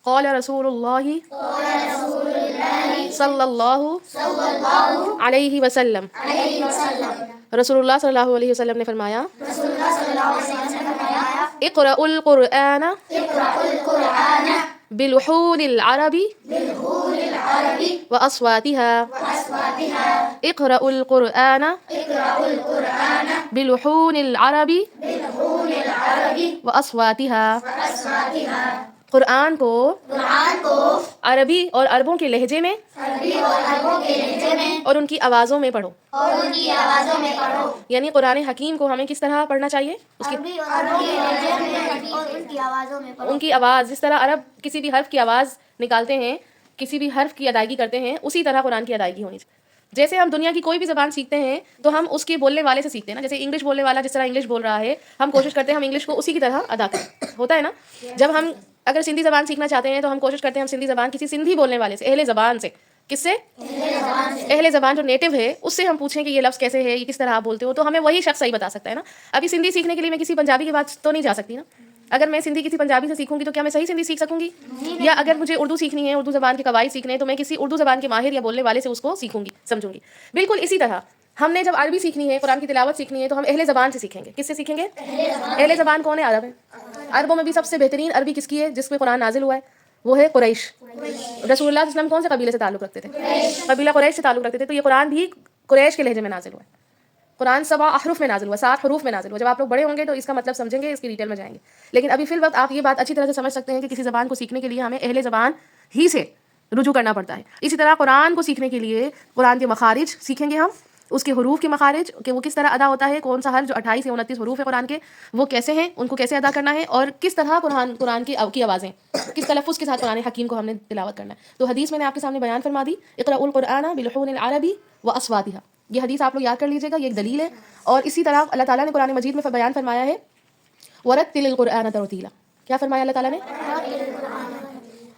قال رسول اللہ صلی اللہ علیہ وسلم، رسول اللہ صلی اللہ علیہ وسلم نے فرمایا، اقرأوا القرآن بلحون العرب وأصواتها، اقرأوا القرآن بلحون العرب وأصواتها، قرآن کو عربی اور عربوں کے لہجے میں اور ان کی آوازوں میں پڑھو. یعنی قرآن حکیم کو ہمیں کس طرح پڑھنا چاہیے؟ ان کی آواز، جس طرح عرب کسی بھی حرف کی آواز نکالتے ہیں، کسی بھی حرف کی ادائیگی کرتے ہیں، اسی طرح قرآن کی ادائیگی ہونی چاہیے. جیسے ہم دنیا کی کوئی بھی زبان سیکھتے ہیں تو ہم اس کے بولنے والے سے سیکھتے ہیں نا. جیسے انگلش بولنے والا جس طرح انگلش بول رہا ہے، ہم کوشش کرتے ہیں ہم انگلش کو اسی کی طرح ادا کریں. ہوتا ہے نا. جب ہم اگر سندھی زبان سیکھنا چاہتے ہیں تو ہم کوشش کرتے ہیں ہم سندھی زبان کسی سندھی بولنے والے سے، اہل زبان سے. کس سے؟ اہل زبان جو نیٹو ہے اس سے ہم پوچھیں کہ یہ لفظ کیسے ہے، یہ کس طرح آپ بولتے ہو، تو ہمیں وہی شخص صحیح بتا سکتا ہے نا. ابھی سندھی سیکھنے کے لیے میں کسی پنجابی کے پاس تو نہیں جا سکتی نا. اگر میں سندھی کسی پنجابی سے سیکھوں گی تو کیا میں صحیح سندھی سیکھ سکوں گی؟ یا اگر مجھے اردو سیکھنی ہے، اردو زبان کے قواعد سیکھنے ہیں، تو میں کسی اردو زبان کے ماہر یا بولنے والے سے اس کو سیکھوں گی، سمجھوں گی. بالکل اسی طرح ہم نے جب عربی سیکھنی ہے، قرآن کی تلاوت سیکھنی ہے، تو ہم اہل زبان سے سیکھیں گے. کس سے سیکھیں گے؟ اہل زبان کون ہے؟ عرب ہے. عربوں میں بھی سب سے بہترین عربی کس کی ہے؟ جس پہ قرآن نازل ہوا ہے، وہ ہے قریش. رسول اللہ صلی اللہ علیہ وسلم کون سے قبیلے سے تعلق رکھتے تھے؟ قبیلہ قریش سے تعلق رکھتے تھے. تو یہ قرآن بھی قریش کے لہجے میں نازل ہوا ہے. قرآن 7 احرف میں نازل ہوا، 7 حروف میں نازل ہوا. جب آپ لوگ بڑے ہوں گے تو اس کا مطلب سمجھیں گے، اس کی ڈیٹیل میں جائیں گے. لیکن ابھی فی الوقت آپ یہ بات اچھی طرح سے سمجھ سکتے ہیں کہ کسی زبان کو سیکھنے کے لیے ہمیں اہل زبان ہی سے رجوع کرنا پڑتا ہے. اسی طرح قرآن کو سیکھنے کے لیے قرآن کے مخارج سیکھیں گے ہم، اس کے حروف کے مخارج کہ وہ کس طرح ادا ہوتا ہے، کون سا حرف جو 28 سے 29 حروف ہے قرآن کے وہ کیسے ہیں، ان کو کیسے ادا کرنا ہے، اور کس طرح قرآن کی آوازیں کس تلفظ کے ساتھ قرآن حکیم کو ہم نے تلاوت کرنا ہے. تو حدیث میں نے آپ کے سامنے بیان فرما دی، اقرأوا القرآن بلحون العرب واصواتها. یہ حدیث آپ لوگ یاد کر لیجیے گا، یہ ایک دلیل ہے. اور اسی طرح اللہ تعالیٰ نے قرآن مجید میں بیان فرمایا ہے ورتل القرآن ترتیلا. کیا فرمایا اللہ تعالیٰ نے؟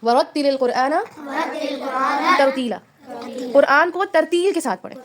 ورتل القرآن ترتیلا. قرآن کو ترتیل کے ساتھ پڑھیں.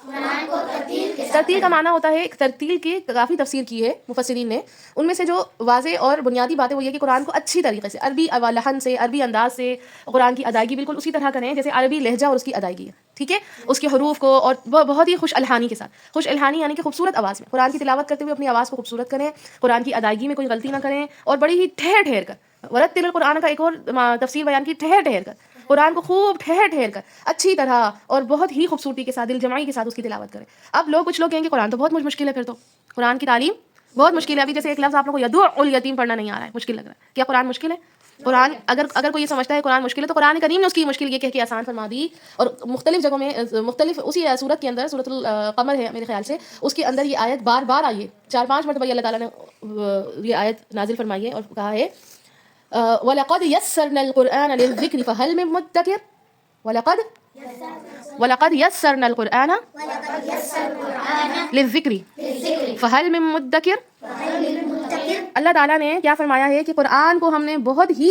ترتیل کا معنی ہوتا ہے، ترتیل کی کافی تفسیر کی ہے مفسرین نے. ان میں سے جو واضح اور بنیادی باتیں وہ یہ کہ قرآن کو اچھی طریقے سے عربی لحن سے، عربی انداز سے قرآن کی ادائیگی بالکل اسی طرح کریں جیسے عربی لہجہ اور اس کی ادائیگی ہے. ٹھیک ہے، اس کے حروف کو، اور بہت ہی خوش الحانی کے ساتھ. خوش الحانی یعنی کہ خوبصورت آواز میں قرآن کی تلاوت کرتے ہوئے اپنی آواز کو خوبصورت کریں، قرآن کی ادائیگی میں کوئی غلطی نہ کریں، اور بڑی ہی ٹھہر ٹھہر کر. ورتل القرآن کا ایک اور تفسیر بیان کی، ٹھہر ٹھہر کر قرآن کو خوب ٹھہر ٹھہر کر اچھی طرح اور بہت ہی خوبصورتی کے ساتھ، دل جمعی کے ساتھ اس کی تلاوت کریں. اب کچھ لوگ کہیں گے قرآن تو بہت مشکل ہے، پھر تو قرآن کی تعلیم بہت مشکل ہے. ابھی جیسے ایک لفظ آپ لوگوں کو یدعو الیتیم پڑھنا نہیں آ رہا ہے، مشکل لگ رہا ہے. کیا قرآن مشکل ہے؟ قرآن اگر کوئی یہ سمجھتا ہے قرآن مشکل ہے تو قرآن کریم نے اس کی مشکل یہ کہہ کے آسان فرما دی. اور مختلف جگہوں میں مختلف اسی سورت کے اندر، سورۃ القمر ہے میرے خیال سے، اس کے اندر یہ آیت بار بار آئی ہے. 4-5 مرتبہ اللہ تعالیٰ نے یہ آیت نازل فرمائی ہے اور کہا ہے وَلَقَدْ يَسَّرْنَا الْقُرْآنَ لِلذِّكْرِ فَهَلْ مِن مُدَّكِرٍ. وَلَقَدْ يَسَّرْنَا الْقُرْآنَ لِلذِّكْرِ فَهَلْ مِن مُدَّكِرٍ. اللہ تعالیٰ نے کیا فرمایا ہے کہ قرآن کو ہم نے بہت ہی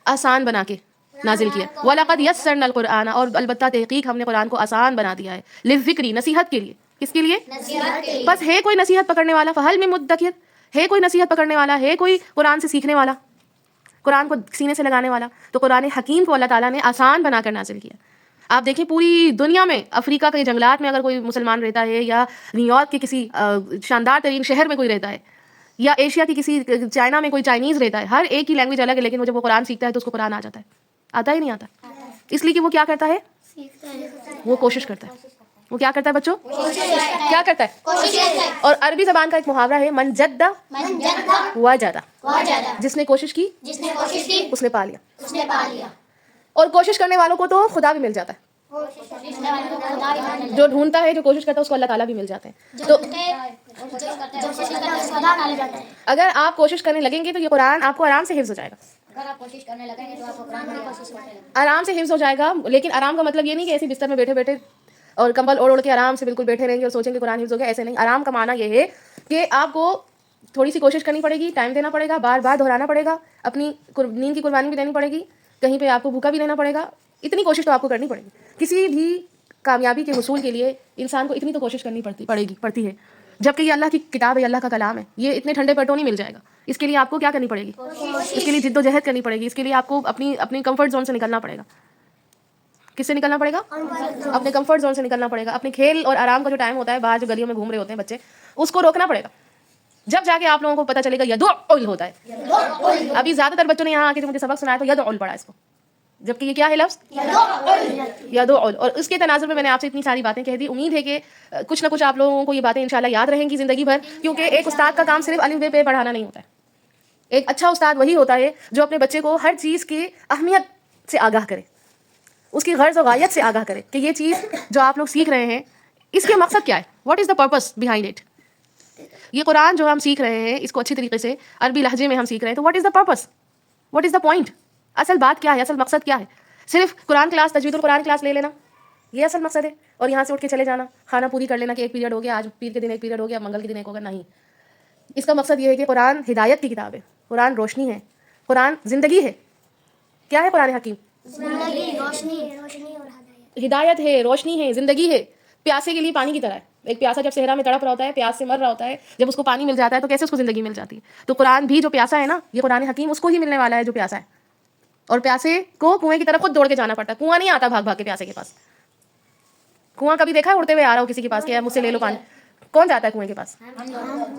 آسان بنا کے نازل کیا. وَلَقَدْ يَسَّرْنَا الْقُرْآنَ، اور البتہ تحقیق ہم نے قرآن کو آسان بنا دیا ہے. لِلذِّكْرِ، نصیحت کے لیے. کس کے لیے؟ بس ہے کوئی نصیحت پکڑنے والا؟ فَهَلْ مِن مُدَّكِرٍ، ہے کوئی نصیحت پکڑنے والا؟ ہے کوئی قرآن سے سیکھنے والا، قرآن کو سینے سے لگانے والا؟ تو قرآن حکیم کو اللہ تعالیٰ نے آسان بنا کر نازل کیا. آپ دیکھیں پوری دنیا میں، افریقہ کے جنگلات میں اگر کوئی مسلمان رہتا ہے، یا نیو یارک کے کسی شاندار ترین شہر میں کوئی رہتا ہے، یا ایشیا کی کسی چائنا میں کوئی چائنیز رہتا ہے، ہر ایک کی لینگویج الگ ہے، لیکن وہ جب وہ قرآن سیکھتا ہے تو اس کو قرآن آ جاتا ہے. آتا ہی نہیں آتا، اس لیے کہ وہ کیا کرتا ہے، وہ کوشش کرتا ہے. وہ کیا کرتا ہے بچوں؟ کیا کرتا ہے؟ اور عربی زبان کا ایک محاورہ ہے، من جد وجد. جس نے کوشش کی اس نے پا لیا. اور کوشش کرنے والوں کو تو خدا بھی مل جاتا ہے. جو ڈھونڈتا ہے، جو کوشش کرتا ہے، اس کو اللہ تعالیٰ بھی مل جاتے ہیں. تو اگر آپ کوشش کرنے لگیں گے تو یہ قرآن آپ کو آرام سے حفظ ہو جائے گا. اگر آپ کوشش کرنے لگیں گے تو آپ کو قرآن کی کوشش کرنے لگیں گے، آرام سے حفظ ہو جائے گا. لیکن آرام کا مطلب یہ نہیں کہ ایسے بستر میں بیٹھے بیٹھے اور کمبل اوڑھ کے آرام سے بالکل بیٹھے رہیں گے اور سوچیں کہ قرآن حفظ ہو گیا. ایسے نہیں. آرام کا معنی یہ ہے کہ آپ کو تھوڑی سی کوشش کرنی پڑے گی، ٹائم دینا پڑے گا، بار بار دہرانا پڑے گا، اپنی نیند کی قربانی بھی دینی پڑے گی، کہیں پہ آپ کو بھوکا بھی لینا پڑے گا. اتنی کوشش تو آپ کو کرنی پڑے گی. کسی بھی کامیابی کے حصول کے لیے انسان کو اتنی تو کوشش کرنی پڑتی ہے. جبکہ یہ اللہ کی کتاب ہے, یہ اللہ کا کلام ہے. یہ اتنے ٹھنڈے پیٹوں نہیں مل جائے گا. اس کے لیے آپ کو کیا کرنی پڑے گی؟ اس کے لیے جد و جہد کرنی پڑے گی. اس کے لیے آپ کو اپنی کمفرٹ زون سے نکلنا پڑے گا. کس سے نکلنا پڑے گا؟ اپنے کمفرٹ زون سے نکلنا پڑے گا. اپنے کھیل اور آرام کا جو ٹائم ہوتا ہے, باہر جو گلیوں میں گھوم رہے ہوتے ہیں بچے, اس کو روکنا پڑے گا. جب جا کے آپ لوگوں کو پتہ چلے گا یدعل ہوتا ہے. ابھی زیادہ تر بچوں نے یہاں آ کے جو مجھے سبق سنایا تو یدعل پڑھا اس کو, جبکہ یہ کیا ہے لفظ؟ یدعل. اور اس کے تناظر میں نے آپ سے اتنی ساری باتیں کہہ دی. امید ہے کہ کچھ نہ کچھ آپ لوگوں کو یہ باتیں انشاءاللہ یاد رہیں گی زندگی بھر, کیونکہ ایک استاد کا کام صرف الف بے پہ پڑھانا نہیں ہوتا ہے. ایک اچھا استاد وہی ہوتا ہے جو اپنے بچے کو ہر چیز کی اہمیت سے آگاہ کرے, اس کی غرض و غایت سے آگاہ کرے کہ یہ چیز جو آپ لوگ سیکھ رہے ہیں اس کے مقصد کیا ہے, what is the purpose behind it. یہ قرآن جو ہم سیکھ رہے ہیں اس کو اچھی طریقے سے عربی لہجے میں ہم سیکھ رہے ہیں, تو what is the purpose, what is the point, اصل بات کیا ہے, اصل مقصد کیا ہے؟ صرف قرآن کلاس, تجوید القرآن کلاس لے لینا یہ اصل مقصد ہے, اور یہاں سے اٹھ کے چلے جانا, کھانا پوری کر لینا کہ ایک پیریڈ ہو گیا, آج پیر کے دن ایک پیریڈ ہو گیا, منگل کے دن ایک ہوگا. نہیں, اس کا مقصد یہ ہے کہ قرآن ہدایت کی کتاب ہے, قرآن روشنی ہے, قرآن زندگی ہے. کیا ہے قرآن حکیم؟ ہدایت ہے, روشنی ہے, زندگی ہے. پیاسے کے لیے پانی کی طرح ہے. ایک پیاسا جب صحرا میں تڑپ رہا ہوتا ہے, پیاس سے مر رہا ہوتا ہے, جب اس کو پانی مل جاتا ہے تو کیسے اس کو زندگی مل جاتی ہے. تو قرآن بھی جو پیاسا ہے نا, یہ قرآن حکیم اس کو ہی ملنے والا ہے جو پیاسا ہے. اور پیاسے کو کنویں کی طرف خود دوڑ کے جانا پڑتا ہے. کنواں نہیں آتا بھاگ بھاگ کے پیاسے کے پاس. کنواں کبھی دیکھا ہے اڑتے ہوئے آ رہا ہو کسی کے پاس کہ مجھ سے لے لو پانی؟ کون جاتا ہے کنویں کے پاس؟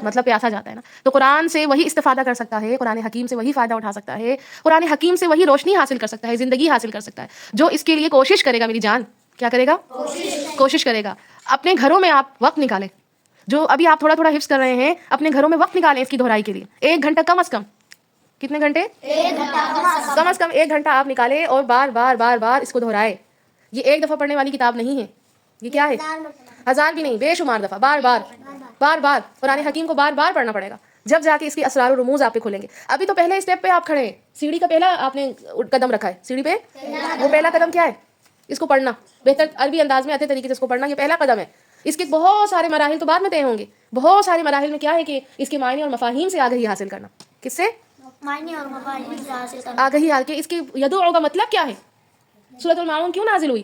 مطلب پیاسا جاتا ہے نا. تو قرآن سے وہی استفادہ کر سکتا ہے, قرآن حکیم سے وہی فائدہ اٹھا سکتا ہے, قرآن حکیم سے وہی روشنی حاصل کر سکتا ہے, زندگی حاصل کر سکتا ہے, جو اس کے لیے کوشش کرے گا. میری جان کیا کرے گا؟ کوشش کرے گا. اپنے گھروں میں آپ وقت نکالیں, جو ابھی آپ تھوڑا تھوڑا حفظ کر رہے ہیں, اپنے گھروں میں وقت نکالیں اس کی دہرائی کے لیے. 1 گھنٹہ کم از کم. کتنے گھنٹے؟ 1 گھنٹہ کم از کم 1 گھنٹہ آپ نکالیں اور بار بار بار بار اس کو دہرائے. یہ ایک دفعہ پڑھنے والی کتاب نہیں ہے, یہ کیا ہے؟ 1000 بھی نہیں, بے شمار دفعہ, بار بار بار بار قرآن حکیم کو بار بار پڑھنا پڑے گا, جب جا کے اس کے اسرار و رموز آپ پہ کھلیں گے. ابھی تو پہلے اسٹیپ پہ آپ کھڑے ہیں, سیڑھی کا پہلا آپ نے قدم رکھا ہے سیڑھی پہ, وہ پہلا قدم کیا ہے؟ اس کو پڑھنا, بہتر عربی انداز میں اچھے طریقے سے اس کو پڑھنا, یہ پہلا قدم ہے. اس کے بہت سارے مراحل تو بعد میں طے ہوں گے. بہت سارے مراحل میں کیا ہے کہ اس کے معنی اور مفاہیم سے آگہی حاصل کرنا. کس سے؟ معنی اور مفاہیم سے حاصل کرنا. آگہی حاصل کہ اس کی یدعو کا مطلب کیا ہے. سورۃ الماعون کیوں نازل ہوئی,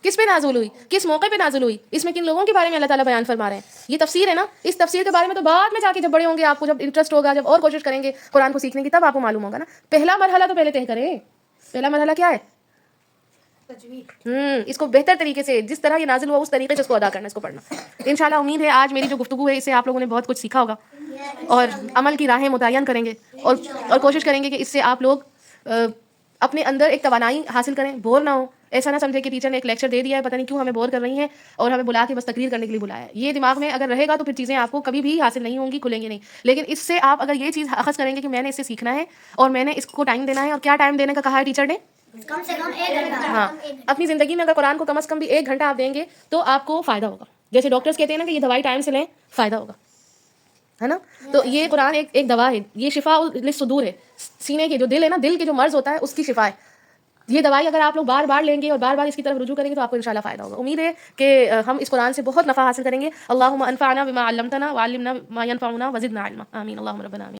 کس پہ نازل ہوئی, کس موقع پہ نازل ہوئی, اس میں کن لوگوں کے بارے میں اللہ تعالیٰ بیان فرما رہے ہیں. یہ تفسیر ہے نا. اس تفسیر کے بارے میں تو بعد میں جا کے جب بڑے ہوں گے, آپ کو جب انٹرسٹ ہوگا, جب اور کوشش کریں گے قرآن کو سیکھنے کی, تب آپ کو معلوم ہوگا نا. پہلا مرحلہ تو پہلے طے کریں. پہلا مرحلہ کیا ہے؟ اس کو بہتر طریقے سے, جس طرح یہ نازل ہوا اس طریقے سے اس کو ادا کرنا, اس کو پڑھنا. انشاءاللہ امید ہے آج میری جو گفتگو ہے اس سے آپ لوگوں نے بہت کچھ سیکھا ہوگا, اور عمل کی راہیں متعین کریں گے, اور کوشش کریں گے کہ اس سے آپ لوگ اپنے اندر ایک توانائی حاصل کریں, بور نہ ہو. ایسا نہ سمجھے کہ ٹیچر نے ایک لیکچر دے دیا ہے, پتہ نہیں کیوں ہمیں بور کر رہی ہیں اور ہمیں بلا کے بس تقریر کرنے کے لیے بلایا ہے. یہ دماغ میں اگر رہے گا تو پھر چیزیں آپ کو کبھی بھی حاصل نہیں ہوں گی, کھلیں گی نہیں. لیکن اس سے آپ اگر یہ چیز اخذ کریں گے کہ میں نے اس سے سیکھنا ہے اور میں نے اس کو ٹائم دینا ہے, اور کیا ٹائم دینے کا کہا ہے ٹیچر نے؟ کم سے کم 1 گھنٹہ. ہاں, اپنی زندگی میں اگر قرآن کو کم از کم بھی 1 گھنٹہ آپ دیں گے تو آپ کو فائدہ ہوگا. جیسے ڈاکٹرز کہتے ہیں نا کہ یہ دوائی ٹائم سے لیں, فائدہ ہوگا, ہے نا. تو یہ قرآن ایک دوا ہے, یہ شفا للصدور ہے, سینے کے جو دل ہے نا, دل کے جو مرض ہوتا ہے اس کی شفا ہے. یہ دوائی اگر آپ لوگ بار بار لیں گے اور بار بار اس کی طرف رجوع کریں گے تو آپ کو انشاءاللہ فائدہ ہوگا. امید ہے کہ ہم اس قرآن سے بہت نفع حاصل کریں گے. اللہم انفعنا بما علمتنا وعلمنا ما ينفعنا وزدنا علما. آمین. اللہم ربنا آمین.